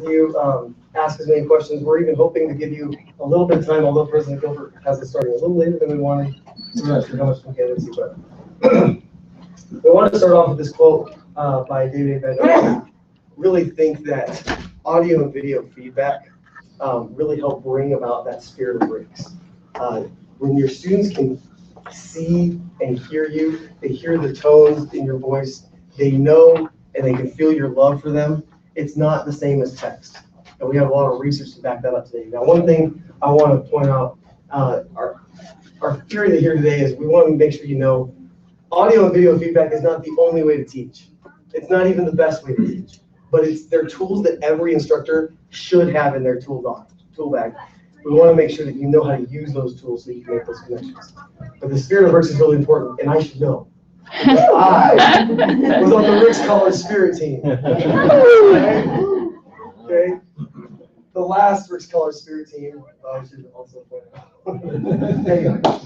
you, ask as many questions. We're even hoping to give you a little bit of time, although President Gilbert has it starting a little later than we wanted. We're not sure how much we'll get into, but we want to start off with this quote by David VanWagoner. Really think that audio and video feedback really help bring about that spirit of breaks. When your students can see and hear you, they hear the tones in your voice, they know and they can feel your love for them. It's not the same as text. And we have a lot of research to back that up today. Now, one thing I want to point out, our theory here today is we want to make sure you know audio and video feedback is not the only way to teach. It's not even the best way to teach, but they're tools that every instructor should have in their tool bag. We want to make sure that you know how to use those tools so you can make those connections. But the spirit of Ricks is really important, and I should know. I was on the Ricks College Spirit team. Okay? The last Ricks College Spirit team, I should also point out. There you go.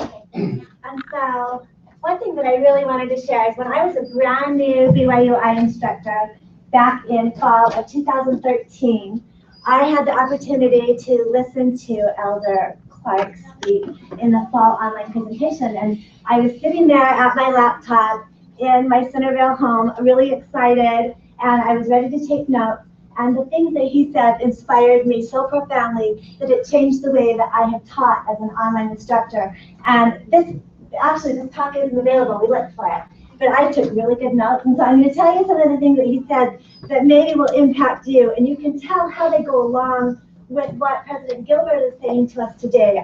Okay. And so, one thing that I really wanted to share is when I was a brand new BYU-I instructor back in fall of 2013, I had the opportunity to listen to Elder Clark speak in the fall online presentation, and I was sitting there at my laptop in my Centerville home, really excited, and I was ready to take notes. And the things that he said inspired me so profoundly that it changed the way that I had taught as an online instructor. And this talk isn't available. We looked for it. But I took really good notes, and so I'm going to tell you some of the things that he said that maybe will impact you, and you can tell how they go along with what President Gilbert is saying to us today.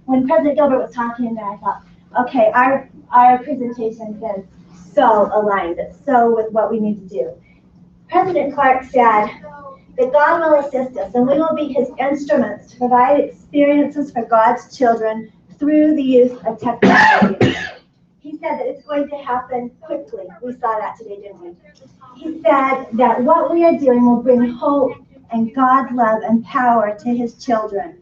When President Gilbert was talking there, I thought, okay, our presentation is so aligned. It's so with what we need to do. President Clark said that God will assist us, and we will be his instruments to provide experiences for God's children through the use of technology. He said that it's going to happen quickly. We saw that today, didn't we? He said that what we are doing will bring hope and God's love and power to his children.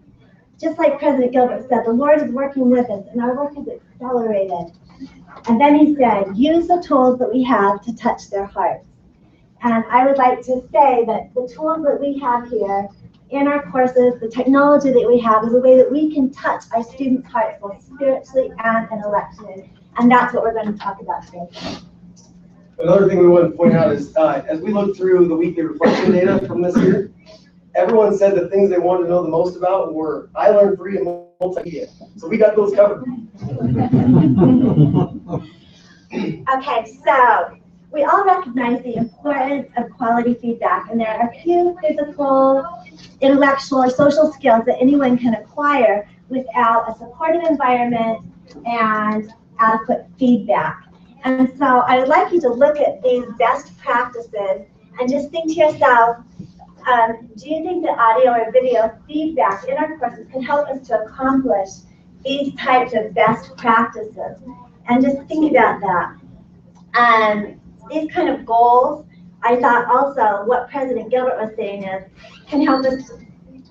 Just like President Gilbert said, the Lord is working with us, and our work is accelerated. And then he said, use the tools that we have to touch their hearts. And I would like to say that the tools that we have here in our courses, the technology that we have, is a way that we can touch our students' hearts both spiritually and intellectually. And that's what we're going to talk about today. Another thing we want to point out is, as we look through the weekly reflection data from this year, everyone said the things they wanted to know the most about were I Learned 3 and multimedia. So we got those covered. Okay, so we all recognize the importance of quality feedback, and there are a few physical, intellectual, or social skills that anyone can acquire without a supportive environment and adequate feedback. And so I would like you to look at these best practices and just think to yourself, do you think that audio or video feedback in our courses can help us to accomplish these types of best practices? And just think about that. These kind of goals, I thought also what President Gilbert was saying is, can help us,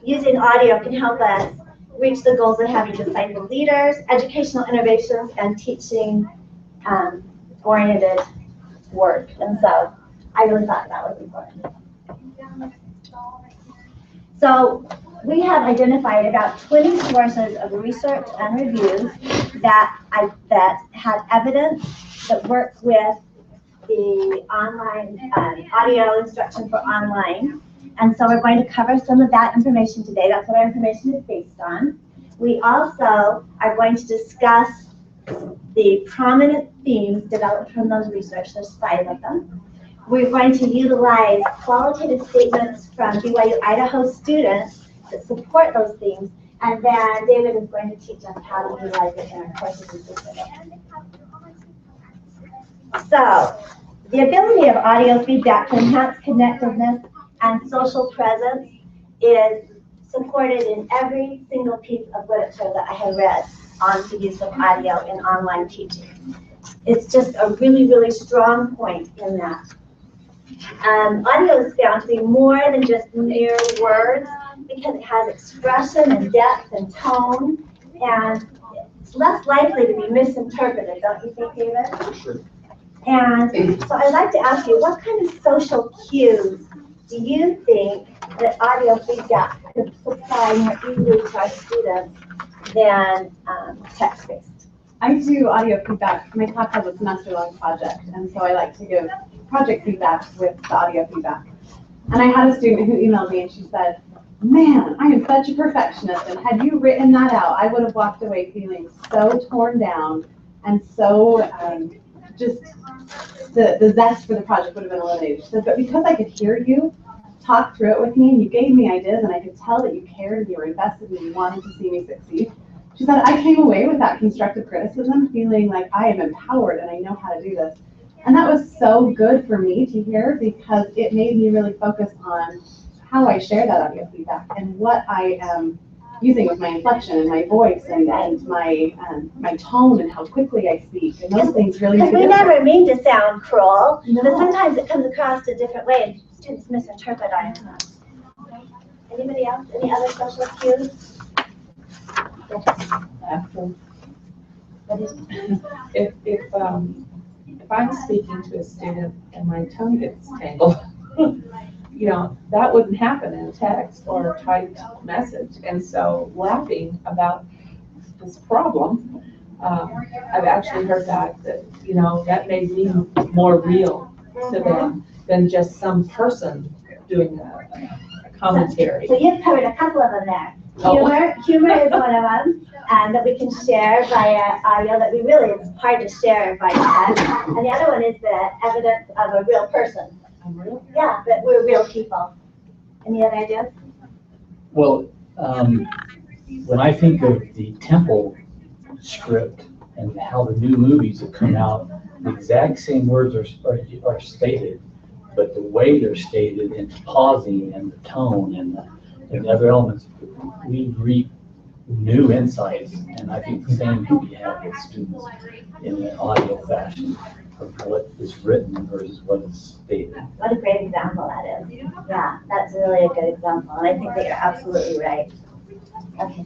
using audio can help us reach the goals of having disciple leaders, educational innovations, and teaching oriented work. And so I really thought that was important. So we have identified about 20 sources of research and reviews that have evidence that work with the online audio instruction for online. And so we're going to cover some of that information today. That's what our information is based on. We also are going to discuss the prominent themes developed from those research. There's 5 of them. We're going to utilize qualitative statements from BYU-Idaho students that support those themes, and then David is going to teach us how to utilize it in our courses and systems. So, the ability of audio feedback to enhance connectedness and social presence is supported in every single piece of literature that I have read on the use of audio in online teaching. It's just a really, really strong point in that. Audio is found to be more than just mere words because it has expression and depth and tone, and it's less likely to be misinterpreted, don't you think, David? Sure. And so I'd like to ask you, what kind of social cues do you think that audio feedback could supply more easily to our students than text-based? I do audio feedback. My class has a semester-long project, and so I like to give project feedback with the audio feedback. And I had a student who emailed me and she said, "Man, I am such a perfectionist, and had you written that out, I would have walked away feeling so torn down and so just the zest for the project would have been eliminated." She said, "But because I could hear you talk through it with me and you gave me ideas and I could tell that you cared and you were invested and you wanted to see me succeed," she said, "I came away with that constructive criticism feeling like I am empowered and I know how to do this." And that was so good for me to hear because it made me really focus on how I share that audio feedback and what I am using with my inflection and my voice and my tone and how quickly I speak. And those things really make a Because we difference. never mean to sound cruel, No. but sometimes it comes across a different way and students misinterpret our tone. Anybody else? Any other social cues? If I'm speaking to a student and my tongue gets tangled, that wouldn't happen in text or typed message. And so laughing about this problem, I've actually heard that that made me more real to them than just some person doing a commentary. So you've covered a couple of them there. Oh. Humor is one of them, that we can share via audio that it's hard to share via text. And the other one is the evidence of a real person. Real? Yeah, that we're real people. Any other ideas? Well, when I think of the Temple script and how the new movies have come out, the exact same words are stated, but the way they're stated and pausing and the tone and the other elements, we reap new insights, and I think the same can be had with students in an audio fashion of what is written versus what is stated. What a great example that is. Yeah, that's really a good example, and I think that you're absolutely right. Okay.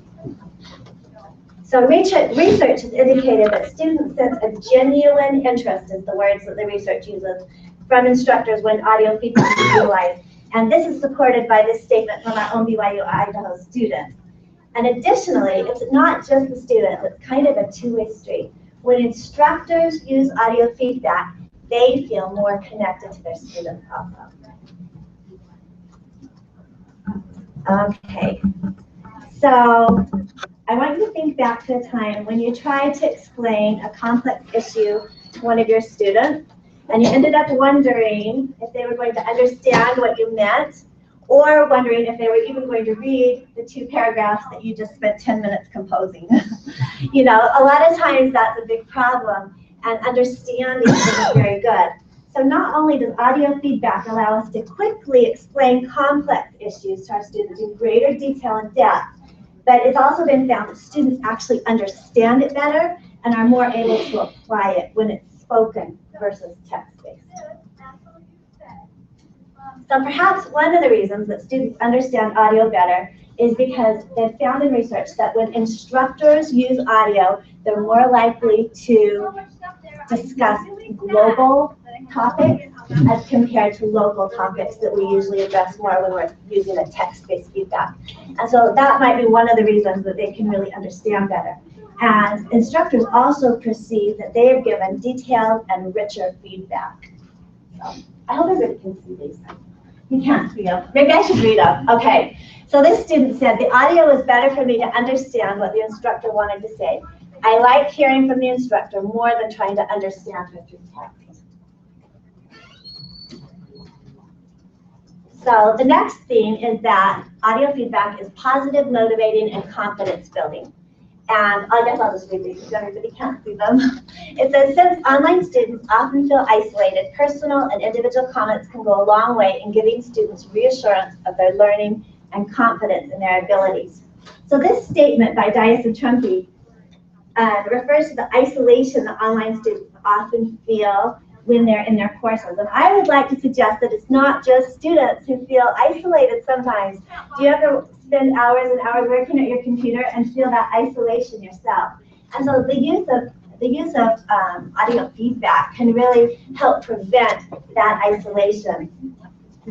So research has indicated that students sense a genuine interest is the words that the research uses from instructors when audio feedback is utilized. And this is supported by this statement from our own BYU-Idaho students. And additionally, it's not just the students, it's kind of a two-way street. When instructors use audio feedback, they feel more connected to their students also. Okay, so I want you to think back to a time when you tried to explain a complex issue to one of your students, and you ended up wondering if they were going to understand what you meant, or wondering if they were even going to read the 2 paragraphs that you just spent 10 minutes composing. A lot of times that's a big problem, and understanding isn't very good. So not only does audio feedback allow us to quickly explain complex issues to our students in greater detail and depth, but it's also been found that students actually understand it better and are more able to apply it when it's spoken versus text-based. So perhaps one of the reasons that students understand audio better is because they've found in research that when instructors use audio, they're more likely to discuss global topics as compared to local topics that we usually address more when we're using a text-based feedback. And so that might be one of the reasons that they can really understand better. And instructors also perceive that they are given detailed and richer feedback. So I hope everybody can see these. You can't see them. Maybe I should read them. Okay. So this student said, the audio is better for me to understand what the instructor wanted to say. I like hearing from the instructor more than trying to understand her through text. So the next theme is that audio feedback is positive, motivating, and confidence building. And I guess I'll just read these because everybody can't see them. It says, since online students often feel isolated, personal and individual comments can go a long way in giving students reassurance of their learning and confidence in their abilities. So this statement by Dias and Trumpy refers to the isolation that online students often feel when they're in their courses. And I would like to suggest that it's not just students who feel isolated sometimes. Do you ever spend hours and hours working at your computer and feel that isolation yourself? And so the use of the use of audio feedback can really help prevent that isolation.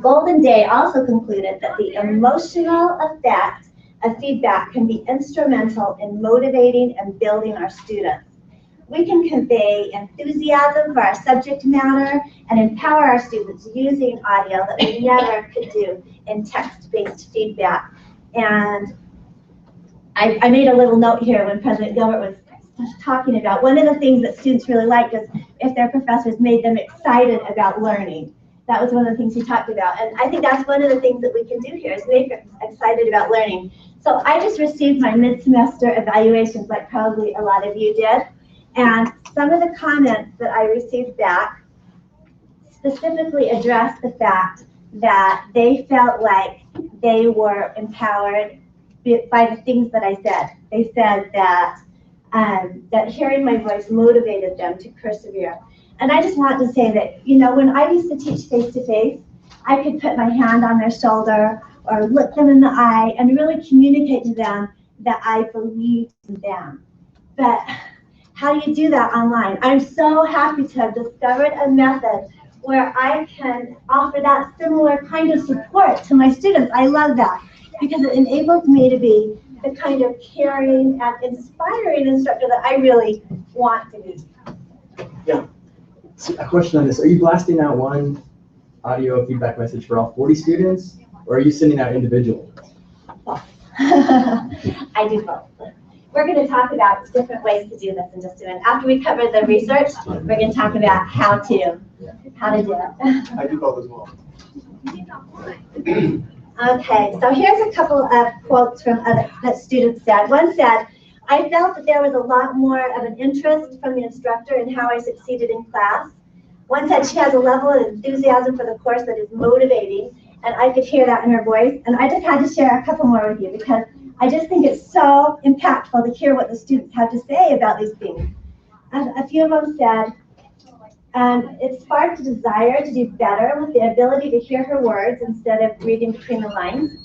Golden Day also concluded that the emotional effect of feedback can be instrumental in motivating and building our students. We can convey enthusiasm for our subject matter and empower our students using audio that we never could do in text-based feedback. And I made a little note here when President Gilbert was talking about one of the things that students really liked is if their professors made them excited about learning. That was one of the things he talked about. And I think that's one of the things that we can do here is make them excited about learning. So I just received my mid-semester evaluations like probably a lot of you did. And some of the comments that I received back specifically addressed the fact that they felt like they were empowered by the things that I said. They said that that hearing my voice motivated them to persevere. And I just want to say that, you know, when I used to teach face-to-face, I could put my hand on their shoulder or look them in the eye and really communicate to them that I believed in them. But how do you do that online? I'm so happy to have discovered a method where I can offer that similar kind of support to my students. I love that because it enables me to be the kind of caring and inspiring instructor that I really want to be. Yeah. So a question on this. Are you blasting out one audio feedback message for all 40 students, or are you sending out individual? I do both. We're going to talk about different ways to do this in just a minute. After we cover the research, we're going to talk about how to do it. I do both as well. Okay, so here's a couple of quotes from other that students said. One said, I felt that there was a lot more of an interest from the instructor in how I succeeded in class. One said she has a level of enthusiasm for the course that is motivating, and I could hear that in her voice. And I just had to share a couple more with you because I just think it's so impactful to hear what the students have to say about these things. A few of them said, it sparked a desire to do better with the ability to hear her words instead of reading between the lines.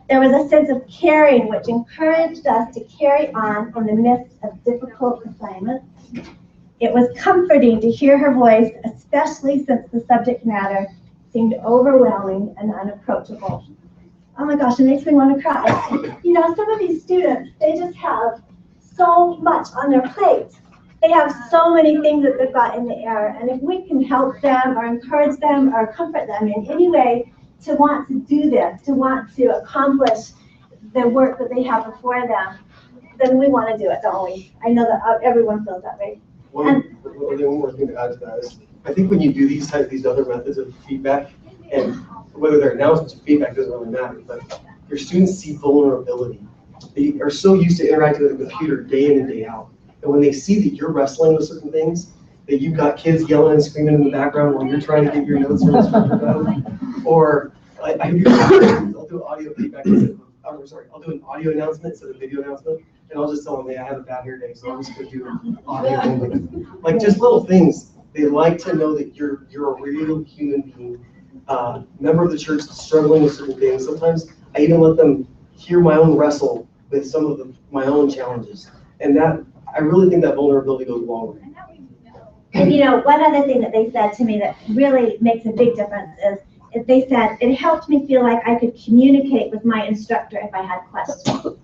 There was a sense of caring which encouraged us to carry on in the midst of difficult assignments. It was comforting to hear her voice, especially since the subject matter seemed overwhelming and unapproachable. Oh my gosh, it makes me want to cry. You know, some of these students, they just have so much on their plate. They have so many things that they've got in the air, and if we can help them or encourage them or comfort them in any way to want to do this, to want to accomplish the work that they have before them, then we want to do it, don't we? I know that everyone feels that way. One more thing to add to that is, I think when you do these other methods of feedback, and whether they're announcements or feedback doesn't really matter, but your students see vulnerability. They are so used to interacting with a computer day in and day out. And when they see that you're wrestling with certain things, that you've got kids yelling and screaming in the background while you're trying to get your notes from the instructor done, or I'll do audio feedback. I'll do an audio announcement instead of a video announcement, and I'll just tell them, hey, I have a bad hair day, so I'm just going to do audio only. Like just little things. They like to know that you're a real human being, member of the church struggling with certain things. Sometimes I even let them hear my own wrestle with some of my own challenges, and that I really think that vulnerability goes a long way. And you know, one other thing that they said to me that really makes a big difference is they said, it helped me feel like I could communicate with my instructor if I had questions.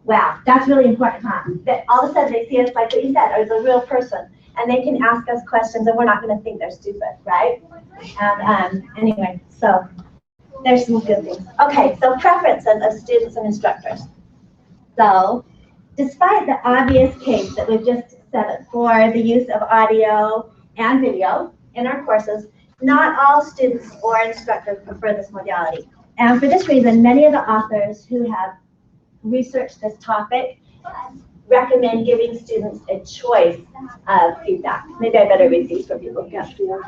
Wow, that's really important, huh? That all of a sudden they see us like what you said, as a real person, and they can ask us questions and we're not going to think they're stupid, right? Anyway, so there's some good things. Okay, so preferences of students and instructors. So despite the obvious case that we've just set for the use of audio and video in our courses, not all students or instructors prefer this modality. And for this reason, many of the authors who have researched this topic recommend giving students a choice of feedback. Maybe I better read these for people who can't see them.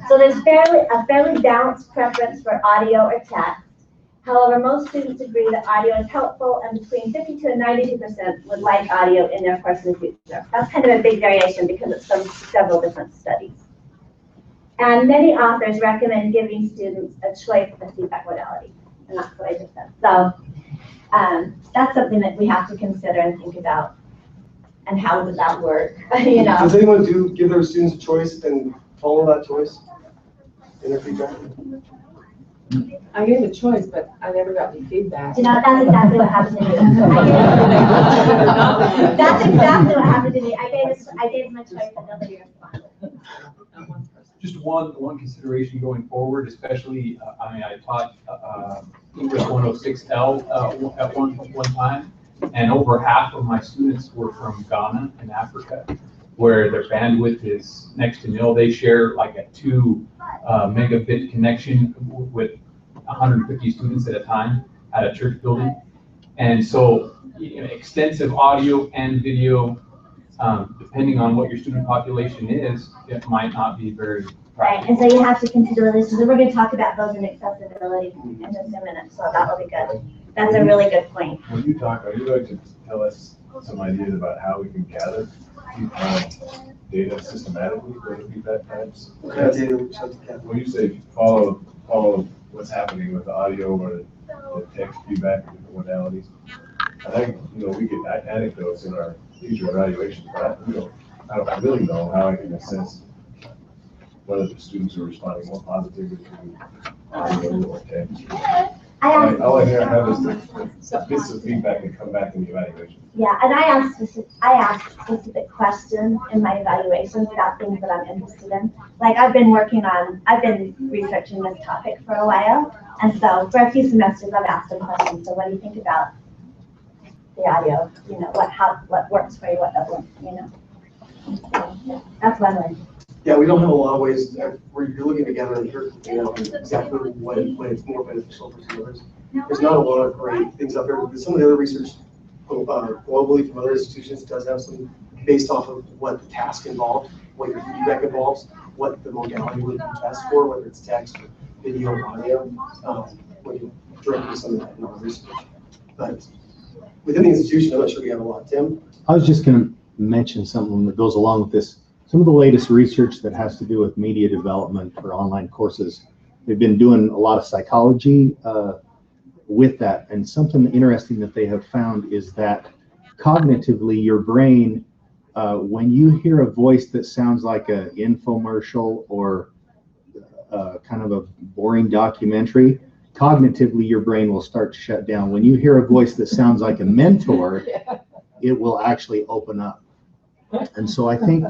So there's a fairly balanced preference for audio or text. However, most students agree that audio is helpful, and between 52 and 92% would like audio in their course in the future. That's kind of a big variation because it's from several different studies. And many authors recommend giving students a choice of feedback modality. And that's what I just said. So that's something that we have to consider and think about. and how would that work, you know? Does anyone give their students a choice and follow that choice in their feedback? I gave a choice, but I never got any feedback. You know, that's exactly what happened to me. That's exactly what happened to me. I gave them a choice and nobody responded. Just one consideration going forward, especially, I mean, I taught English 106L at one time, and over half of my students were from Ghana in Africa, where their bandwidth is next to nil. They share like a 2 megabit connection with 150 students at a time at a church building. And so extensive audio and video, depending on what your student population is, it might not be very Right, and so you have to consider this. So we're going to talk about those in accessibility in just a minute, so that will be good. That's a really good point. When you talk, are you going to tell us some ideas about how we can gather data systematically for the feedback types? When you say follow what's happening with the audio or the text feedback, different modalities, I think, we get anecdotes in our future evaluations, but I don't really know how I can assess whether the students are responding more positively to audio or text. All I hear have is the bits of feedback that come back in the evaluation. Yeah, and I ask specific questions in my evaluations about things that I'm interested in. Like I've been researching this topic for a while, and so for a few semesters I've asked them questions. So what do you think about the audio? What works for you, what doesn't, So, that's one way. Yeah, we don't have a lot of ways where you're looking together and you're exactly when it's more beneficial for some others. There's not a lot of great things out there. Some of the other research globally from other institutions does have some based off of what the task involved, what your feedback involves, what the modality would be best for, whether it's text, or video, or audio. When you direct to some of that in our research. But within the institution, I'm not sure we have a lot. Tim? I was just going to mention something that goes along with this. Some of the latest research that has to do with media development for online courses, they've been doing a lot of psychology with that. And something interesting that they have found is that cognitively, your brain, when you hear a voice that sounds like an infomercial or kind of a boring documentary, cognitively, your brain will start to shut down. When you hear a voice that sounds like a mentor, it will actually open up. And so I think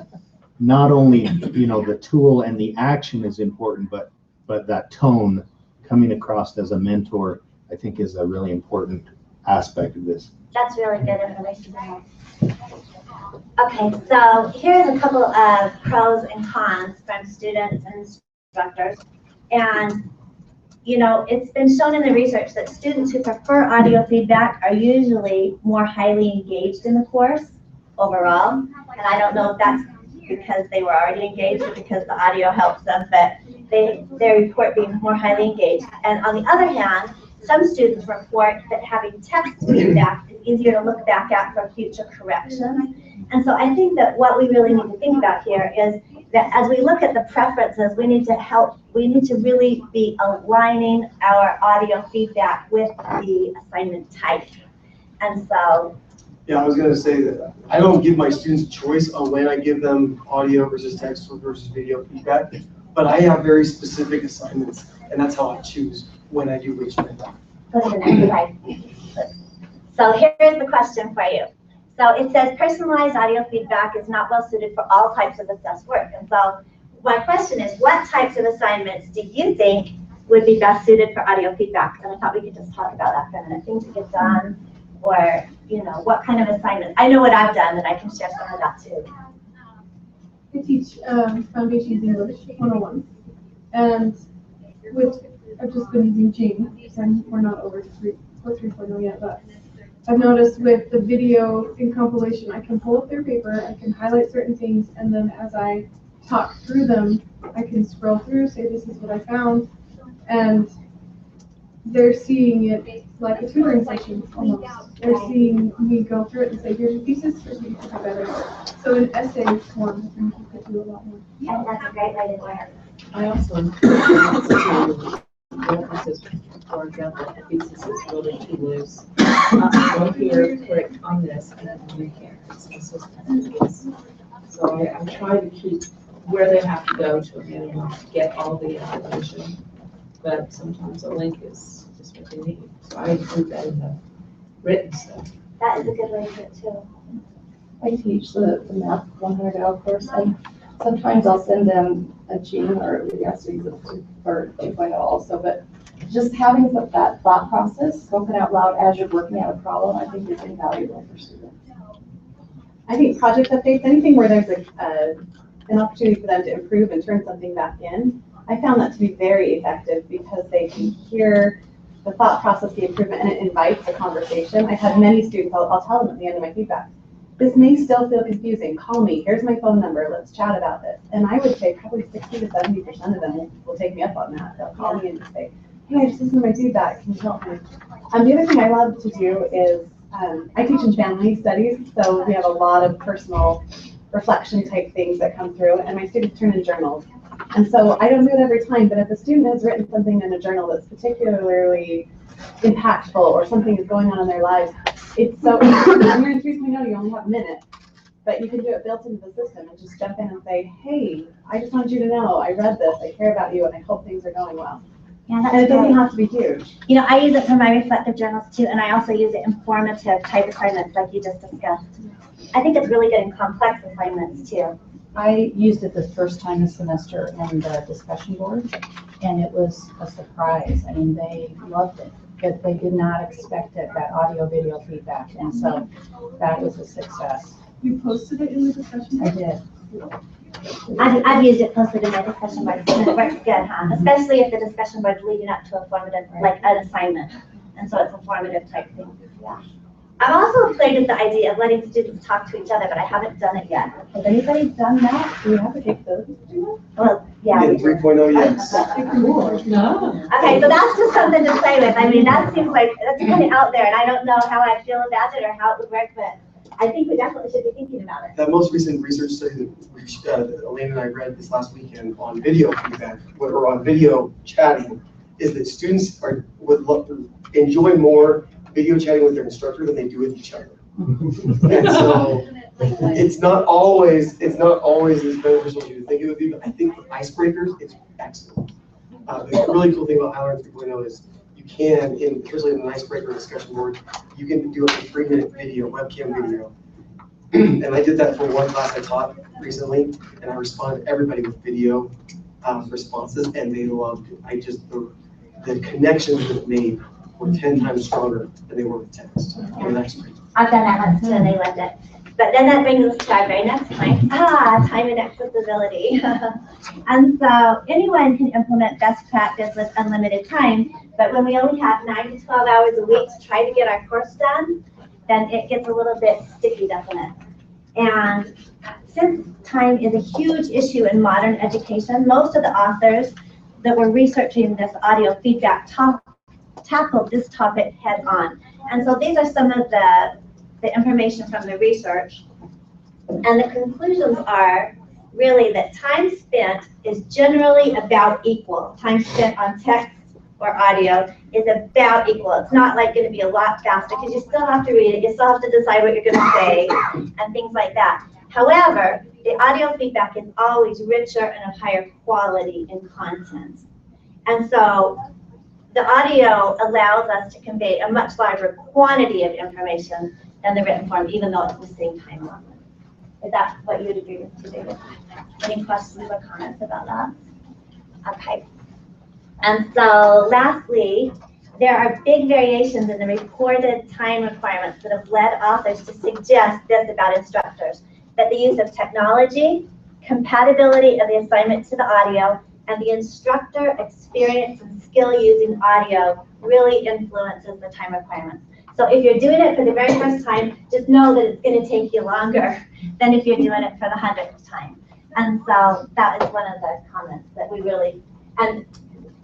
not only, the tool and the action is important, but that tone coming across as a mentor, I think is a really important aspect of this. That's really good information. Okay, so here's a couple of pros and cons from students and instructors. And, it's been shown in the research that students who prefer audio feedback are usually more highly engaged in the course overall. And I don't know if that's because they were already engaged or because the audio helps them, but they report being more highly engaged. And on the other hand, some students report that having text feedback is easier to look back at for future corrections. And so I think that what we really need to think about here is that as we look at the preferences, we need to really be aligning our audio feedback with the assignment type. And so. Yeah, I was going to say that I don't give my students a choice on when I give them audio versus text versus video feedback, but I have very specific assignments, and that's how I choose when I do which method. So here's the question for you. So it says personalized audio feedback is not well suited for all types of assessed work. And so my question is, what types of assignments do you think would be best suited for audio feedback? And I thought we could just talk about that for a minute. Things to get done, or what kind of assignments. I know what I've done, and I can share some of that too. I teach Foundations English 101, and I've just been using Gene, and we're not over 3.0 yet, but I've noticed with the video in compilation, I can pull up their paper, I can highlight certain things, and then as I talk through them, I can scroll through, say this is what I found, and they're seeing it like a tutoring session almost. They're seeing me go through it and say, here's your thesis, here's what you could do better. So in essay form, I think you could do a lot more. And that's a great way to learn. I also for example, the thesis is really too loose. Go here, click on this, and then read here. It's consistent. So I try to keep where they have to go to a minimum to get all the information. But sometimes a link is just what they need. So I include that in the written stuff. That is a good way to do it too. I teach the math 100 hour course, and sometimes I'll send them a gene, or maybe I have to use it for 2.0 also, but just having that thought process spoken out loud as you're working out a problem, I think is invaluable for students. I think project updates, anything where there's an opportunity for them to improve and turn something back in, I found that to be very effective because they can hear the thought process, the improvement, and it invites a conversation. I've had many students, I'll tell them at the end of my feedback, this may still feel confusing. Call me, here's my phone number, let's chat about this. And I would say probably 60 to 70% of them will take me up on that. They'll call me and just say, hey, I just listened to my feedback, can you help me? The other thing I love to do is, I teach in family studies, so we have a lot of personal reflection type things that come through, and my students turn in journals. And so I don't do it every time, but if a student has written something in a journal that's particularly impactful or something is going on in their lives, it's so, when you're in 3.0, you only have a minute, but you can do it built into the system and just jump in and say, hey, I just wanted you to know, I read this, I care about you, and I hope things are going well. Yeah, that's And it doesn't great. have to be huge. You know, I use it for my reflective journals too, and I also use it in formative type assignments like you just discussed. I think it's really good in complex assignments too. I used it the first time this semester in the discussion board, and it was a surprise. I mean, they loved it, because they did not expect it, that audio video feedback, and so that was a success. You posted it in the discussion? I did. I've used it posted in my discussion board, and it works good, huh? Especially if the discussion board's leading up to a formative, like an assignment, and so it's a formative type thing. Yeah. I've also played with the idea of letting students talk to each other, but I haven't done it yet. Has anybody done that? Do we have the capability to do Well, yeah. In 3.0, yes. No. Okay, so that's just something to play with. I mean, that seems like, that's kind of out there, and I don't know how I feel about it or how it would work, but I think we definitely should be thinking about it. That most recent research study that Elaine and I read this last weekend on video feedback, or on video chatting, is that students would enjoy more video chatting with their instructor than they do with each other. And so it's not always as beneficial as you think it would be, but I think for icebreakers, it's excellent. The really cool thing about Howard 3.0 is you can, especially in an icebreaker discussion board, you can do a 3-minute video, webcam video. And I did that for one class I taught recently, and I responded to everybody with video responses, and they loved it. The connections that made were 10 times stronger than they were with text. And that's great. I've done that once too, and they loved it. But then that brings us to our very next point. Time and accessibility. And so anyone can implement best practice with unlimited time, but when we only have 9 to 12 hours a week to try to get our course done, then it gets a little bit sticky, doesn't it? And since time is a huge issue in modern education, most of the authors that were researching this audio feedback tackled this topic head on. And so these are some of the information from the research. And the conclusions are really that time spent is generally about equal. Time spent on text or audio is about equal. It's not like going to be a lot faster because you still have to read it. You still have to decide what you're going to say and things like that. However, the audio feedback is always richer and of higher quality in content. And so the audio allows us to convey a much larger quantity of information than the written form, even though it's the same time level. Is that what you would agree with today? Any questions or comments about that? Okay. And so lastly, there are big variations in the reported time requirements that have led authors to suggest this about instructors, that the use of technology, compatibility of the assignment to the audio, and the instructor experience and skill using audio really influences the time requirements. So if you're doing it for the very first time, just know that it's going to take you longer than if you're doing it for the 100th time. And so that is one of the comments that we really, and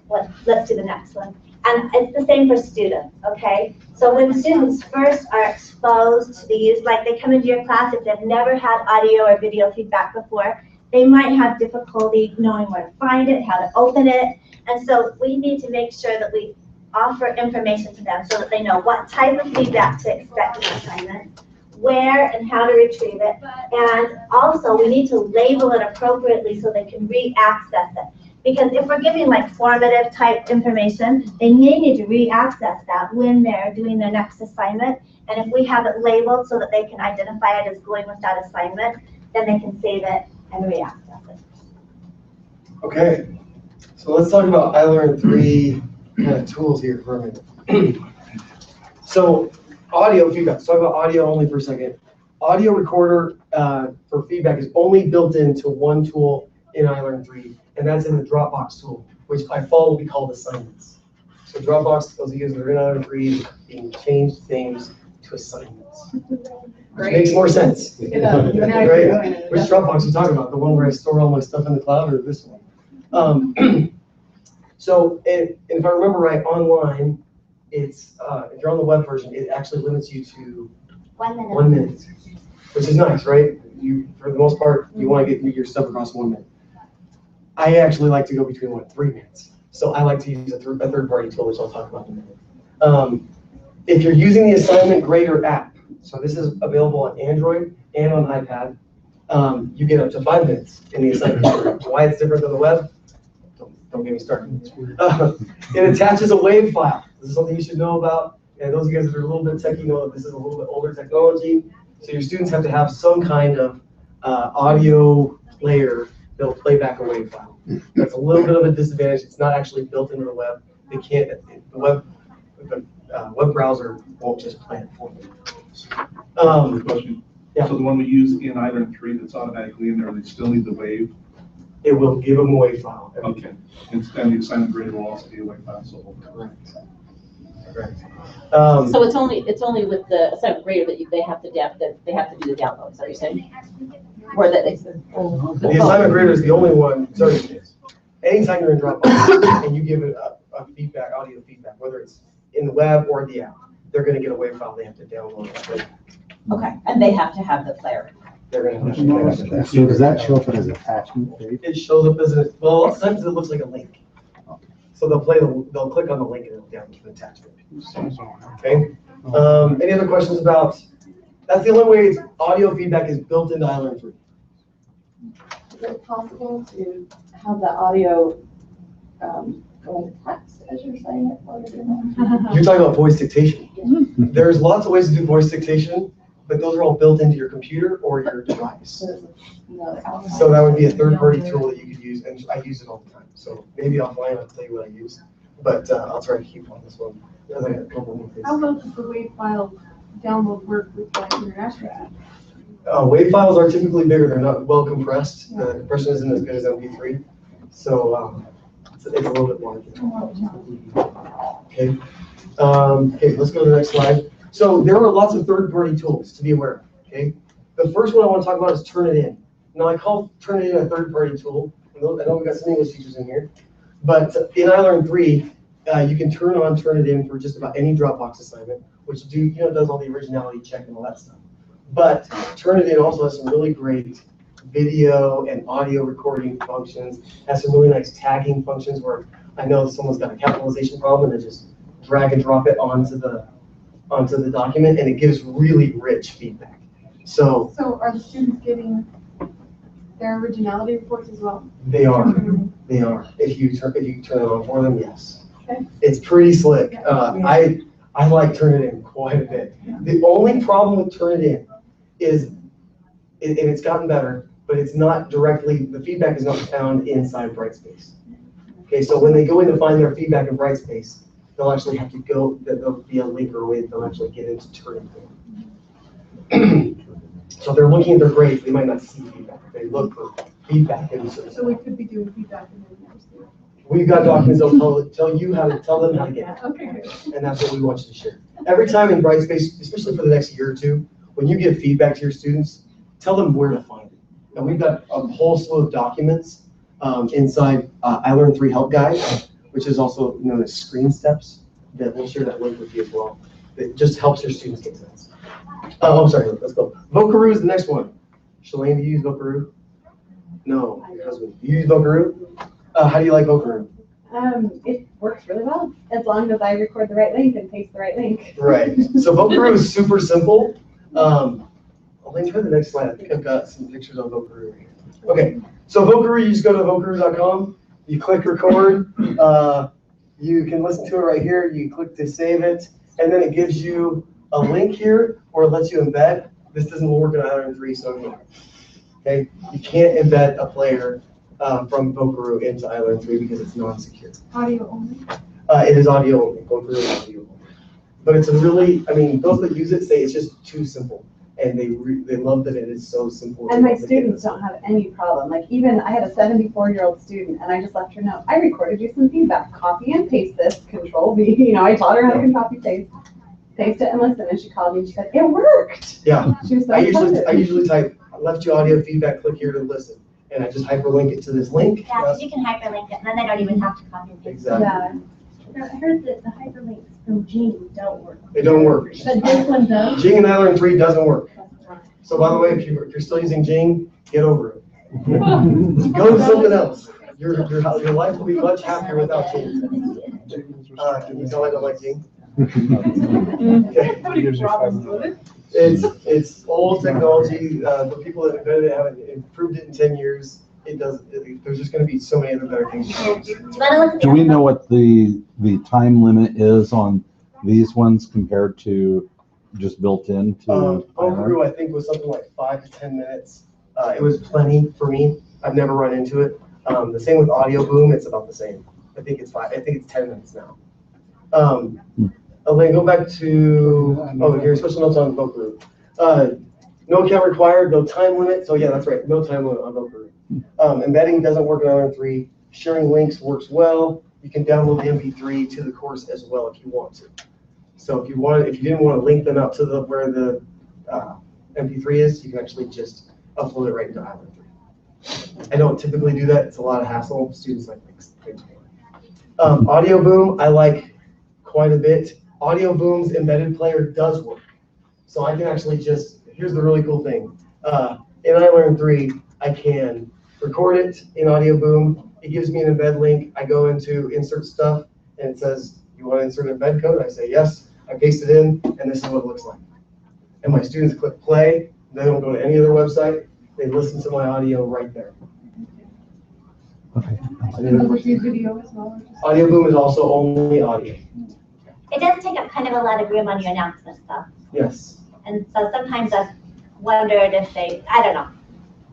let's do the next one. And it's the same for students, okay? So when students first are exposed to the use, like they come into your class, if they've never had audio or video feedback before, they might have difficulty knowing where to find it, how to open it. And so we need to make sure that we offer information to them so that they know what type of feedback to expect in the assignment, where and how to retrieve it, and also we need to label it appropriately so they can re-access it. Because if we're giving like formative type information, they may need to re-access that when they're doing their next assignment. And if we have it labeled so that they can identify it as going with that assignment, then they can save it and re-access it. Okay, so let's talk about iLearn 3 kind of tools here for a minute. So audio feedback, let's talk about audio only for a second. Audio recorder for feedback is only built into one tool in iLearn 3, and that's in the Dropbox tool, which by fall will be called assignments. So Dropbox, those of you that are in iLearn 3, being changed things to assignments. Which makes more sense. Right? Which Dropbox are you talking about? The one where I store all my stuff in the cloud, or this one? So if I remember right, online, it's if you're on the web version, it actually limits you to 1 minute. 1 minute, which is nice, right? You, for the most part, you want to get your stuff across 1 minute. I actually like to go between 3 minutes. So I like to use a third-party tool, which I'll talk about in a minute. If you're using the assignment grader app, so this is available on Android and on iPad, you get up to 5 minutes in the assignment grader. Why it's different than the web? Don't get me started. It attaches a WAV file. This is something you should know about. And those of you guys that are a little bit techie know that this is a little bit older technology. So your students have to have some kind of audio player that'll play back a WAV file. That's a little bit of a disadvantage. It's not actually built into the web. They can't, the web browser won't just play it for them. Question. Yeah. So the one we use in iLearn 3 that's automatically in there, they still need the WAV? It will give them a WAV file. Okay. And the assignment grade will also be a WAV file. So Correct. Correct. So it's only with the assignment grader that they have to do the download. Is that what you're saying? Or that the assignment grader is the only one. So anytime you're in Dropbox and you give it a feedback, audio feedback, whether it's in the web or the app, they're going to get a WAV file. They have to download it. Okay, and they have to have the player. They're going to have to. So does that show up as an attachment? It shows up as a, well, a lot of times it looks like a link. So they'll click on the link and it'll download the attachment. Okay. Any other questions about? That's the only way audio feedback is built into iLearn 3. Is it possible to have the audio go into text as you're saying it while you're doing it? You're talking about voice dictation. There's lots of ways to do voice dictation, but those are all built into your computer or your device. So that would be a third-party tool that you could use, and I use it all the time. So maybe offline I'll tell you what I use, but I'll try to keep on this one because I got a couple more things. How well does the WAV file download work with like international? WAV files are typically bigger. They're not well compressed. The compression isn't as good as MP3, so it's a little bit more. Okay. Okay, let's go to the next slide. So there are lots of third-party tools to be aware of. Okay. The first one I want to talk about is Turnitin. Now I call Turnitin a third-party tool. I know we've got some English teachers in here, but in iLearn 3, you can turn Turnitin for just about any Dropbox assignment, which does all the originality check and all that stuff. But Turnitin also has some really great video and audio recording functions. Has some really nice tagging functions where I know someone's got a capitalization problem and they just drag and drop it onto the document, and it gives really rich feedback. So are the students getting their originality reports as well? They are. They are. If you turn it on for them, yes. Okay. It's pretty slick. I like Turnitin quite a bit. The only problem with Turnitin is, and it's gotten better, but it's not directly, the feedback is not found inside Brightspace. Okay, so when they go in to find their feedback in Brightspace, they'll actually have to go, there'll be a link or a way that they'll actually get into Turnitin. So if they're looking at their grades, they might not see feedback. They look for feedback in the system. So we could be doing feedback and then never see it. We've got documents that'll tell them how to get it. Okay, good. And that's what we want you to share. Every time in Brightspace, especially for the next year or two, when you give feedback to your students, tell them where to find it. And we've got a whole slew of documents inside iLearn 3 Help Guide, which is also known as Screen Steps, that we'll share that link with you as well. It just helps your students get sense. Oh, I'm sorry, let's go. Vocaroo is the next one. Shalane, do you use Vocaroo? No, your husband. You use Vocaroo? How do you like Vocaroo? It works really well, as long as I record the right link and paste the right link. Right. So VoCaroo is super simple. I'll link to the next slide. I think I've got some pictures on VoCaroo. Okay. So VoCaroo, you just go to vocaroo.com. You click record. You can listen to it right here. You click to save it, and then it gives you a link here, or it lets you embed. This doesn't work in Island 3, so okay, you can't embed a player from VoCaroo into Island 3 because it's non-secure. Audio only? It is audio only. VoCaroo is audio only. But it's a really, I mean, those that use it say it's just too simple, and they love that it is so simple. And my students don't have any problem. Like even I had a 74-year-old student, and I just left her know, I recorded you some feedback. Copy and paste this. Control V. You know, I taught her how to copy paste it and listen. And she called me and she said, it worked. Yeah. She was so I excited. usually type left you audio feedback. Click here to listen, and I just hyperlink it to this link. Yeah, because you can hyperlink it, and then they don't even have to copy and paste. Exactly. Yeah. I heard that the hyperlinks from Gene don't work. They don't work. But this one does? Jing and Island 3 doesn't work. So by the way, if you're still using Jing, get over it. Go to something else. Your life will be much happier without Jing. Can you tell I don't like Jing? Okay. It's old technology. The people that invented it haven't improved it in 10 years. There's just going to be so many other better things. Do we know what the time limit is on these ones compared to just built into? VoCaroo, I think, was something like 5 to 10 minutes. It was plenty for me. I've never run into it. The same with Audio Boom. It's about the same. I think it's 10 minutes now. Elaine, go back to your special notes on VoCaroo. No account required, no time limit. So yeah, that's right. No time limit on VoCaroo. Embedding doesn't work in Island 3. Sharing links works well. You can download the MP3 to the course as well if you want to. So if you didn't want to link them out to where the MP3 is, you can actually just upload it right into Island 3. I don't typically do that. It's a lot of hassle. Students like links. Audio Boom, I like quite a bit. Audio Boom's embedded player does work. So I can actually here's the really cool thing. In Island 3, I can record it in Audio Boom. It gives me an embed link. I go into insert stuff, and it says, you want to insert embed code? I say yes. I paste it in, and this is what it looks like. And my students click play. They don't go to any other website. They listen to my audio right there. Okay. Video as well? Audio Boom is also only audio. It does take up kind of a lot of room on your announcements, though. Yes. And so sometimes I've wondered if I don't know.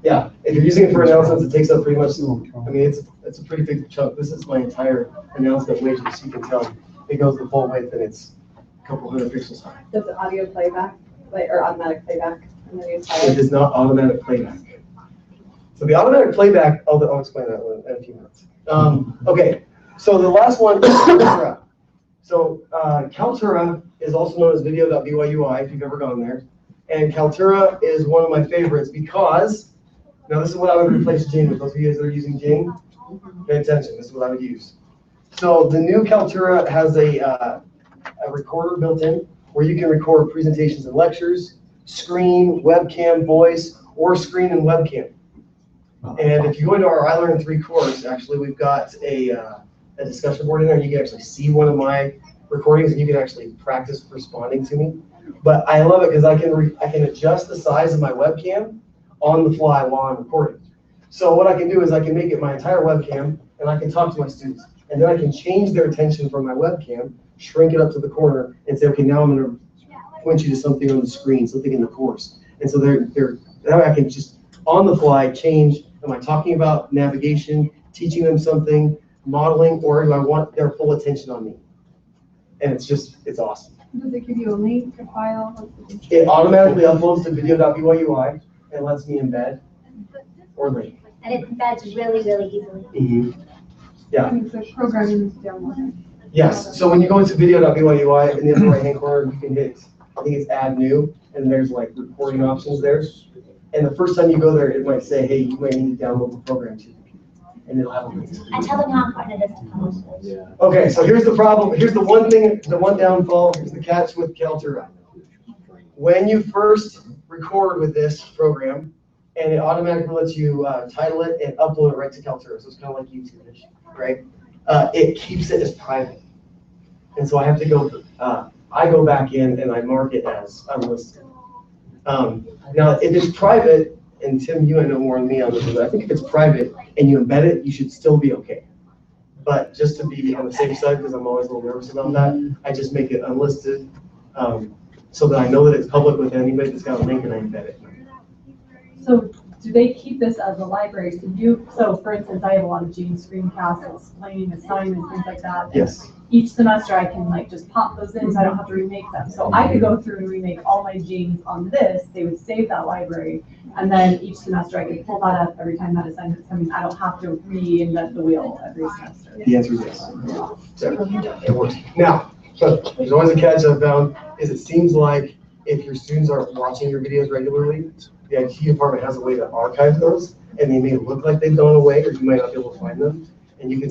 Yeah, if you're using it for announcements, it takes up pretty much, I mean, it's a pretty big chunk. This is my entire announcement widget, so you can tell. It goes the full width, and it's a couple hundred pixels high. Does the audio playback, or automatic playback? It does not automatic playback. So the automatic playback, I'll explain that in a few minutes. Okay, so the last one is Kaltura. So Kaltura is also known as video.byu-i if you've ever gone there. And Kaltura is one of my favorites because, now this is what I would replace Jing with. Those of you guys that are using Jing, pay attention, this is what I would use. So the new Kaltura has a recorder built in where you can record presentations and lectures, screen, webcam, voice, or screen and webcam. And if you go into our iLearn 3 course, actually we've got a discussion board in there. You can actually see one of my recordings, and you can actually practice responding to me. But I love it because I can adjust the size of my webcam on the fly while I'm recording. So what I can do is I can make it my entire webcam, and I can talk to my students. And then I can change their attention from my webcam, shrink it up to the corner, and say, okay, now I'm going to point you to something on the screen, something in the course. And so now I can just on the fly change. Am I talking about navigation, teaching them something, modeling, or do I want their full attention on me? And it's awesome. Does it give you a link, a file? It automatically uploads to video.byu-i and lets me embed or link. And it embeds really, really easily. Mm-hmm. Yeah. So programming is downloaded. Yes. So when you go into video.byu-i in the upper right-hand corner, you can hit, I think it's add new, and there's like recording options there. And the first time you go there, it might say, hey, you might need to download the program too. And it'll have a link. And tell them how important it is to publish it. Yeah. Okay, so here's the problem. Here's the one thing, the one downfall. Here's the catch with Kaltura. When you first record with this program, and it automatically lets you title it and upload it right to Kaltura. So it's kind of like YouTube-ish, right? it keeps it as private. And so I have to go, I go back in and I mark it as unlisted. Now, if it's private, and Tim, you know more than me on this, but I think if it's private and you embed it, you should still be okay. But just to be on the safe side, because I'm always a little nervous about that, I just make it unlisted, so that I know that it's public with anybody that's got a link and I embed it. So do they keep this as a library? So for instance, I have a lot of Gene screencasts explaining assignments, things like that. Yes. Each semester I can like just pop those in so I don't have to remake them. So I could go through and remake all my genes on this, they would save that library. And then each semester I can pull that up every time that assignment's coming. I don't have to reinvent the wheel every semester. The answer is yes. So, it works. Now, there's always a catch I've found, is it seems like if your students aren't watching your videos regularly, the IT department has a way to archive those, and they may look like they've gone away, or you might not be able to find them. And you can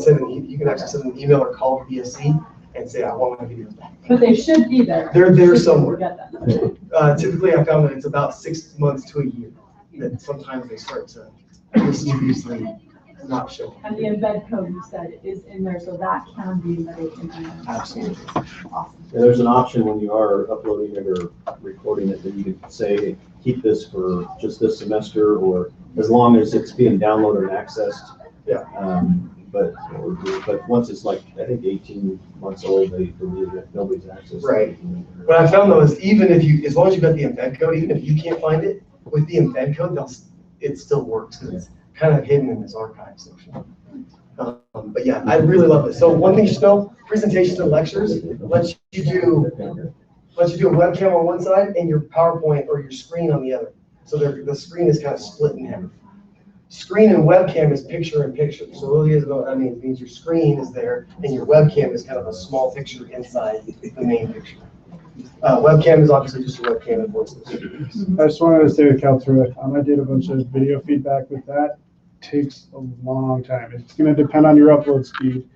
you can actually send an email or call BSC and say, I want my videos back. But they should be there. They're there somewhere. Get them. Typically, I found that it's about 6 months to a year that sometimes they start to mysteriously not show. And the embed code you said is in there, so that can be embedded in there. Absolutely. Awesome. And there's an option when you are uploading it or recording it that you can say, keep this for just this semester, or as long as it's being downloaded and accessed. Yeah. But once it's like, I think 18 months old, they believe that nobody's accessed. Right. What I found though is even if you, as long as you've got the embed code, even if you can't find it, with the embed code, it still works because it's kind of hidden in this archive section. But yeah, I really love this. So one thing you should know, presentations and lectures lets you do a webcam on one side and your PowerPoint or your screen on the other. So the screen is kind of split in half. Screen and webcam is picture in picture. So really is what that means. It means your screen is there and your webcam is kind of a small picture inside the main picture. Webcam is obviously just a webcam and voices. I just wanted to say with Kaltura, I did a bunch of video feedback with that. Takes a long time. It's going to depend on your upload speed,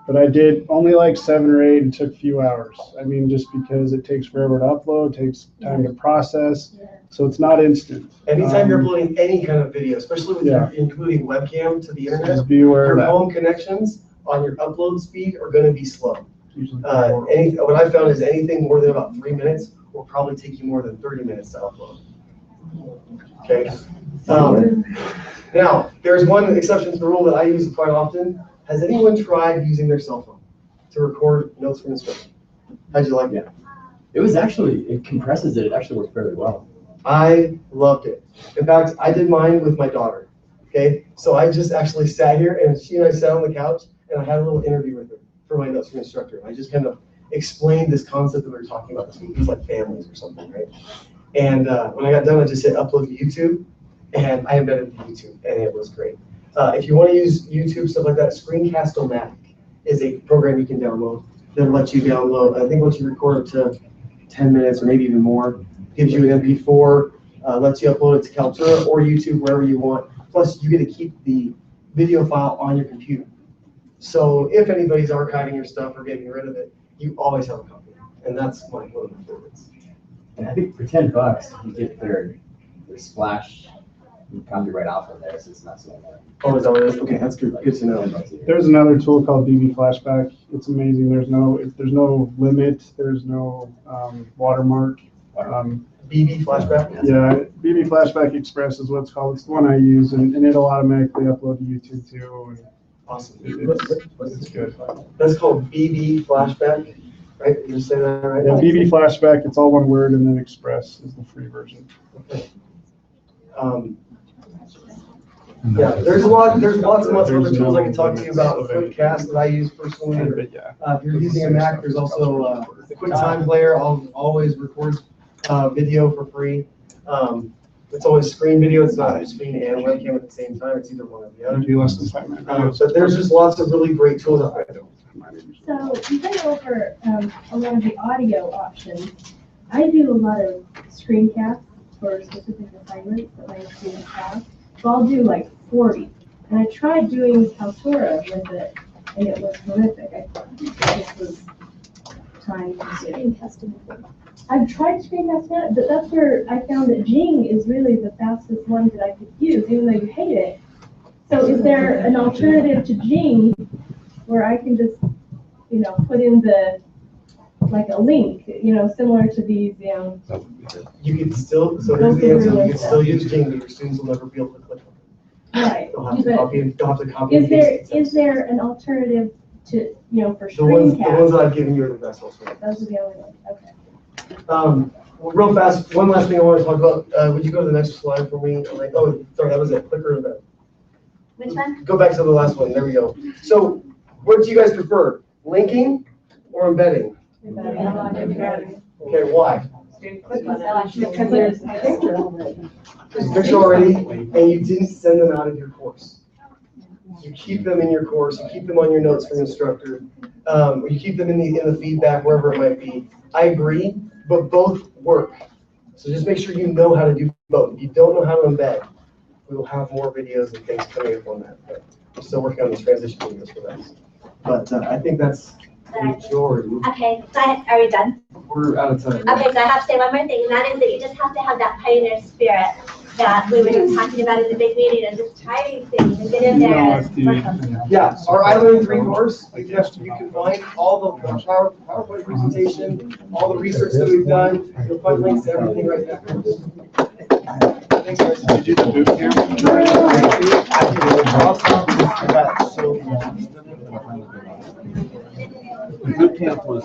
but I did only like 7 or 8 and took a few hours. I mean, just because it takes forever to upload, takes time to process, so it's not instant. Anytime you're uploading any kind of video, especially with including webcam to the internet, just be aware your of that. home connections on your upload speed are going to be slow. What I found is anything more than about 3 minutes will probably take you more than 30 minutes to upload. Okay. Now, there's one exception to the rule that I use quite often. Has anyone tried using their cell phone to record notes from instruction? How'd you like that? It was actually, it compresses it. It actually worked fairly well. I loved it. In fact, I did mine with my daughter. Okay. So I just actually sat here and she and I sat on the couch and I had a little interview with her for my notes from instructor. I just kind of explained this concept that we were talking about this week. It was like families or something, right? And when I got done, I just hit upload to YouTube. And I embedded it to YouTube, and it was great. If you want to use YouTube, stuff like that, Screencast-O-Matic is a program you can download that lets you download, I think once you record it to 10 minutes or maybe even more, gives you an MP4, lets you upload it to Kaltura or YouTube, wherever you want. Plus, you get to keep the video file on your computer. So if anybody's archiving your stuff or getting rid of it, you always have a copy. And that's one of my favorites. And I think for $10, you get their Splash copyright off of there, so it's not so bad. Oh, is that what it is? Okay, that's good. Good to know. There's another tool called BB Flashback. It's amazing. There's no limit. There's no watermark. BB Flashback? Yeah, BB Flashback Express is what it's called. It's the one I use, and it'll automatically upload to YouTube too. And awesome. It's good. That's called BB Flashback, right? You say that right? Yeah, BB Flashback. It's all one word, and then Express is the free version. Okay. Yeah, there's lots and lots of other tools I can talk to you about. Flipcast that I use personally. If you're using a Mac, there's also QuickTime Player. Always records video for free. It's always screen video. It's not screen and webcam at the same time. It's either one or the other. But there's just lots of really great tools out there. So you went over a lot of the audio options. I do a lot of screencasts for specific assignments that my students have. So I'll do like 40. And I tried doing Kaltura with it, and it was horrific. I thought this was time consuming. I've tried screencasting, but that's where I found that Jing is really the fastest one that I could use, even though you hate it. So is there an alternative to Jing where I can just, put in like a link, similar to these, You can still, so here's the answer, you can still use Gene, but your students will never be able to click on it. right. They'll have to But copy, they'll have to copy is and there, paste it. is there an alternative to, for The ones screencast? that I've given you are the best also. Those are the only ones, okay. Well, real fast, one last thing I want to talk about, would you go to the next slide for me? Like, oh, sorry, that was it, clicker of that. Which one? Go back to the last one, there we go. So, what do you guys prefer, linking or embedding? Okay, why? Because there's a picture already. There's a picture already, and you didn't send them out of your course. You keep them in your course, you keep them on your notes from instructor, or you keep them in the feedback, wherever it might be. I agree, but both work. So just make sure you know how to do both. If you don't know how to embed, we will have more videos and things coming up on that. But we're still working on these transition videos for that. But I think that's the majority. Okay, so are we done? We're out of time. Okay, so I have to say one more thing, and that is that you just have to have that pioneer spirit that we were just talking about in the big meeting, and just try these things and get in there and work on them. Yeah, our I Learn 3 course, you can find all the PowerPoint presentation, all the research that we've done. You'll find links to everything right there. Thanks, guys. Did you do the boot camp? The boot camp was